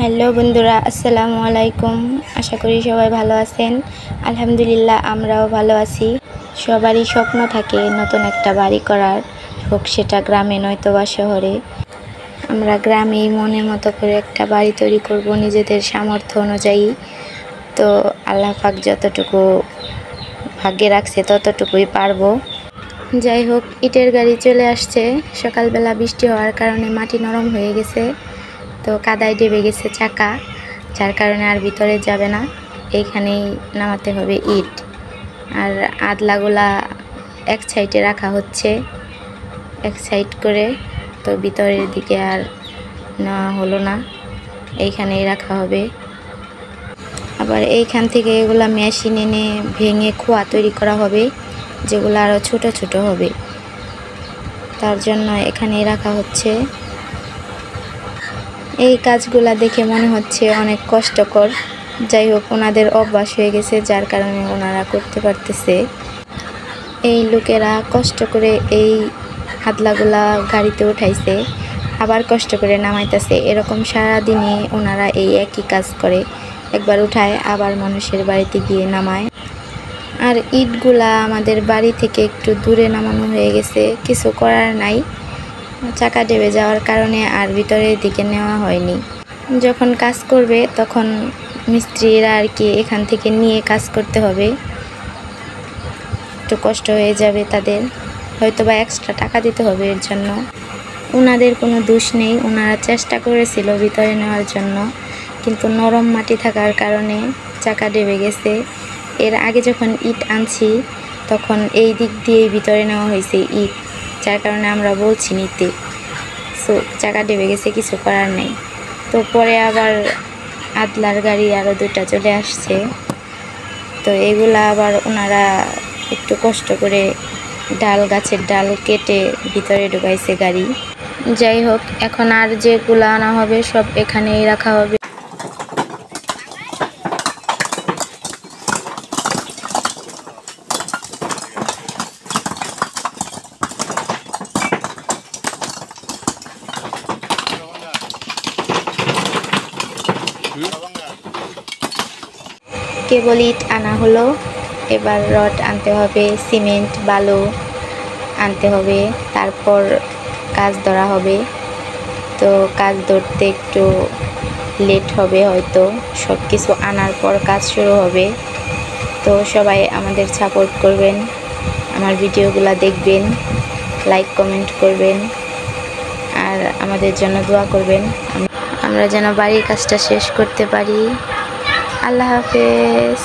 Hello বন্ধুরা, আসসালামু আলাইকুম। আশা করি সবাই ভালো আছেন। আলহামদুলিল্লাহ, আমরাও ভালো আছি। সবারই স্বপ্ন থাকে নতুন একটা বাড়ি করার, হোক সেটা গ্রামে নয়তো বা শহরে। আমরা গ্রামেই মনের মতো করে একটা বাড়ি তৈরি করব নিজেদের সামর্থ্য অনুযায়ী। তো আল্লাহ পাক যতটুকু ভাগ্যে রাখছে ততটুকুই পারবো। যাই হোক, ইটের গাড়ি চলে আসছে। সকালবেলা বৃষ্টি হওয়ার কারণে মাটি নরম হয়ে গেছে, তো কাদায় ডেবে গেছে চাকা, যার কারণে আর ভিতরে যাবে না। এইখানেই নামাতে হবে ইট। আর আদলাগুলা এক সাইডে রাখা হচ্ছে, এক সাইড করে। তো ভিতরের দিকে আর নেওয়া হলো না, এইখানেই রাখা হবে। আবার এইখান থেকে এগুলা মেশিন এনে ভেঙে খোয়া তৈরি করা হবে, যেগুলো আরও ছোট ছোট হবে। তার জন্য এখানেই রাখা হচ্ছে। এই কাজগুলা দেখে মনে হচ্ছে অনেক কষ্টকর। যাই হোক, ওনাদের অভ্যাস হয়ে গেছে, যার কারণে ওনারা করতে পারতেছে। এই লোকেরা কষ্ট করে এই হাতলাগুলা গাড়িতে উঠাইছে, আবার কষ্ট করে নামাইতেছে। এরকম সারাদিনই ওনারা এই একই কাজ করে, একবার উঠায় আবার মানুষের বাড়িতে গিয়ে নামায়। আর ইটগুলা আমাদের বাড়ি থেকে একটু দূরে নামানো হয়ে গেছে, কিছু করার নাই। চাকা ডেবে যাওয়ার কারণে আর ভিতরের দিকে নেওয়া হয়নি। যখন কাজ করবে তখন মিস্ত্রিরা আর কি এখান থেকে নিয়ে কাজ করতে হবে, একটু কষ্ট হয়ে যাবে তাদের, হয়তো বা এক্সট্রা টাকা দিতে হবে এর জন্য। ওনাদের কোনো দোষ নেই, ওনারা চেষ্টা করেছিল ভিতরে নেওয়ার জন্য, কিন্তু নরম মাটি থাকার কারণে চাকা ডেবে গেছে। এর আগে যখন ইট আনছি তখন এই দিক দিয়েই ভিতরে নেওয়া হয়েছে ইট, যার কারণে আমরা বলছি নিতে। সো চাকা ডেবে গেছে, কিছু করার নেই। তো পরে আবার আদলার গাড়ি আরও দুটা চলে আসছে, তো এগুলা আবার ওনারা একটু কষ্ট করে গাছের ডাল কেটে ভিতরে ঢুকাইছে গাড়ি। যাই হোক, এখন আর যেগুলো আনা হবে সব এখানেই রাখা হবে। কেবল ইট আনা হলো, এবার রড আনতে হবে, সিমেন্ট বালু আনতে হবে, তারপর কাজ ধরা হবে। তো কাজ ধরতে একটু লেট হবে হয়তো, সব কিছু আনার পর কাজ শুরু হবে। তো সবাই আমাদের সাপোর্ট করবেন, আমার ভিডিওগুলো দেখবেন, লাইক কমেন্ট করবেন, আর আমাদের জন্য দোয়া করবেন, আমরা যেন বাড়ির কাজটা শেষ করতে পারি। আল্লাহ হাফেজ।